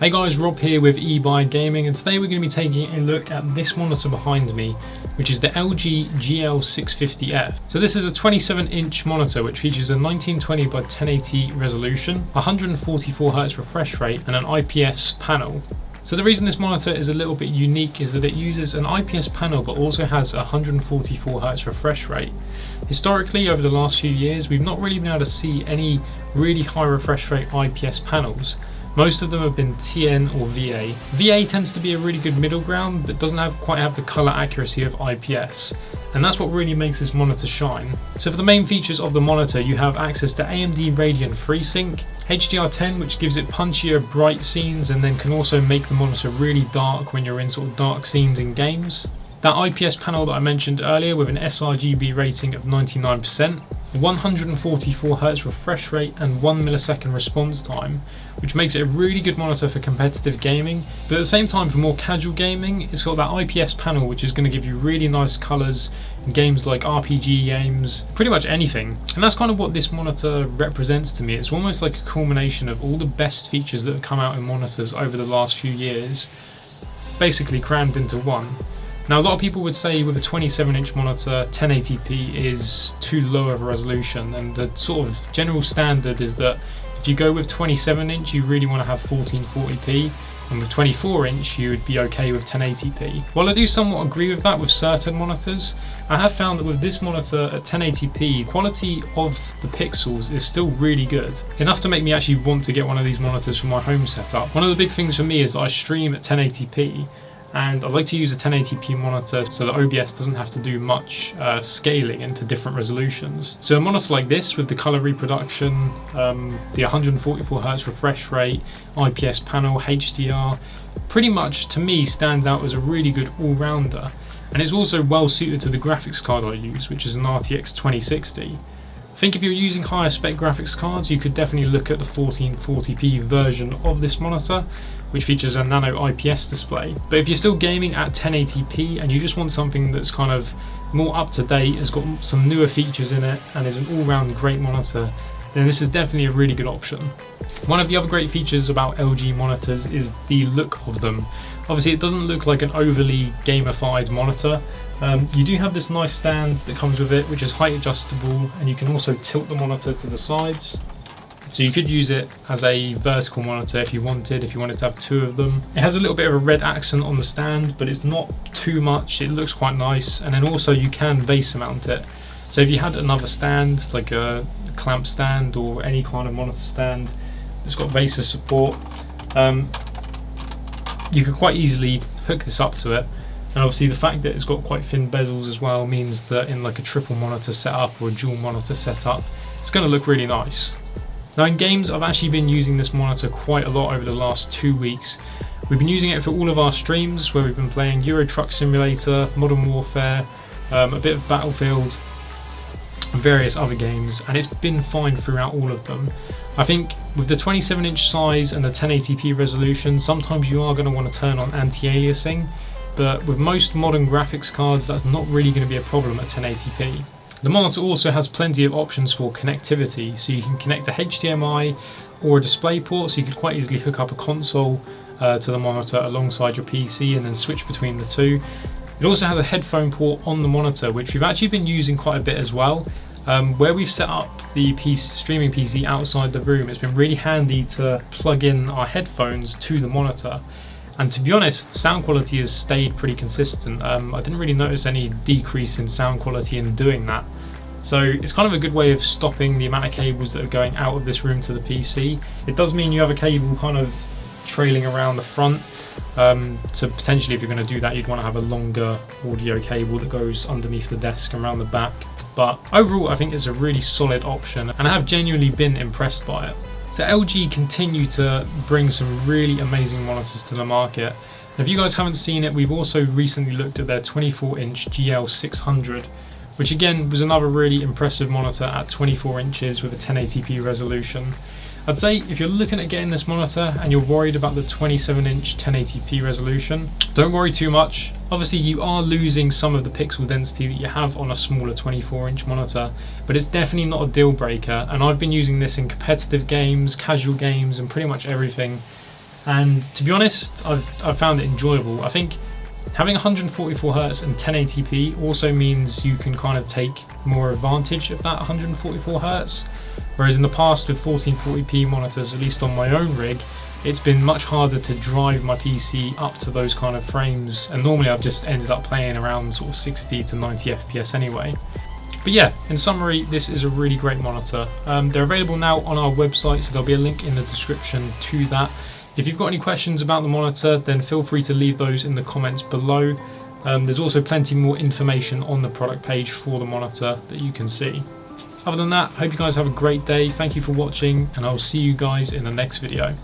Hey guys, Rob here with eBuy Gaming, and today we're going to be taking a look at this monitor behind me, which is the LG GL650F. So this is a 27-inch monitor which features a 1920 by 1080 resolution, 144Hz refresh rate, and an IPS panel. So the reason this monitor is a little bit unique is that it uses an IPS panel but also has a 144Hz refresh rate. Historically, over the last few years, we've not really been able to see any really high refresh rate IPS panels. Most of them have been TN or VA. VA tends to be a really good middle ground, but doesn't quite have the color accuracy of IPS. And that's what really makes this monitor shine. So for the main features of the monitor, you have access to AMD Radeon FreeSync, HDR10, which gives it punchier, bright scenes, and then can also make the monitor really dark when you're in sort of dark scenes in games. That IPS panel that I mentioned earlier with an sRGB rating of 99%, 144Hz refresh rate and 1 millisecond response time, which makes it a really good monitor for competitive gaming. But at the same time, for more casual gaming, it's got that IPS panel which is going to give you really nice colours in games like RPG games, pretty much anything. And that's kind of what this monitor represents to me. It's almost like a culmination of all the best features that have come out in monitors over the last few years, basically crammed into one. Now, a lot of people would say with a 27-inch monitor, 1080p is too low of a resolution, and the sort of general standard is that if you go with 27-inch, you really want to have 1440p, and with 24-inch, you would be okay with 1080p. While I do somewhat agree with that with certain monitors, I have found that with this monitor at 1080p, quality of the pixels is still really good. Enough to make me actually want to get one of these monitors for my home setup. One of the big things for me is that I stream at 1080p, and I like to use a 1080p monitor so that OBS doesn't have to do much scaling into different resolutions. So a monitor like this with the color reproduction, the 144Hz refresh rate, IPS panel, HDR, pretty much to me stands out as a really good all-rounder. And it's also well suited to the graphics card I use, which is an RTX 2060. I think if you're using higher spec graphics cards, you could definitely look at the 1440p version of this monitor, which features a nano IPS display. But if you're still gaming at 1080p and you just want something that's kind of more up to date, has got some newer features in it, and is an all-round great monitor, then this is definitely a really good option. One of the other great features about LG monitors is the look of them. Obviously, it doesn't look like an overly gamified monitor. You do have this nice stand that comes with it, which is height adjustable, and you can also tilt the monitor to the sides. So you could use it as a vertical monitor if you wanted to have two of them. It has a little bit of a red accent on the stand, but it's not too much. It looks quite nice, and then also you can VESA mount it. So if you had another stand, like a clamp stand or any kind of monitor stand that's got VESA support, you could quite easily hook this up to it. And obviously the fact that it's got quite thin bezels as well means that in like a triple monitor setup or a dual monitor setup, it's going to look really nice. Now in games, I've actually been using this monitor quite a lot over the last 2 weeks. We've been using it for all of our streams where we've been playing Euro Truck Simulator, Modern Warfare, a bit of Battlefield, and various other games, and it's been fine throughout all of them. I think with the 27-inch size and the 1080p resolution, sometimes you are going to want to turn on anti-aliasing, but with most modern graphics cards, that's not really going to be a problem at 1080p. The monitor also has plenty of options for connectivity, so you can connect a HDMI or a DisplayPort, so you could quite easily hook up a console to the monitor alongside your PC and then switch between the two. It also has a headphone port on the monitor, which we've actually been using quite a bit as well. Where we've set up the streaming PC outside the room, it's been really handy to plug in our headphones to the monitor. And to be honest, sound quality has stayed pretty consistent. I didn't really notice any decrease in sound quality in doing that. So it's kind of a good way of stopping the amount of cables that are going out of this room to the PC. It does mean you have a cable kind of trailing around the front. So potentially if you're going to do that, you'd want to have a longer audio cable that goes underneath the desk and around the back. But overall, I think it's a really solid option, and I have genuinely been impressed by it. So LG continue to bring some really amazing monitors to the market. And if you guys haven't seen it, we've also recently looked at their 24-inch GL600, which again was another really impressive monitor at 24 inches with a 1080p resolution. I'd say if you're looking at getting this monitor and you're worried about the 27-inch 1080p resolution, don't worry too much. Obviously you are losing some of the pixel density that you have on a smaller 24-inch monitor, but it's definitely not a deal breaker, and I've been using this in competitive games, casual games, and pretty much everything. And to be honest, I've found it enjoyable. I think having 144Hz and 1080p also means you can kind of take more advantage of that 144Hz. Whereas in the past with 1440p monitors, at least on my own rig, it's been much harder to drive my PC up to those kind of frames. And normally I've just ended up playing around sort of 60 to 90 FPS anyway. But yeah, in summary, this is a really great monitor. They're available now on our website, so there'll be a link in the description to that. If you've got any questions about the monitor, then feel free to leave those in the comments below. There's also plenty more information on the product page for the monitor that you can see. Other than that, I hope you guys have a great day. Thank you for watching, and I'll see you guys in the next video.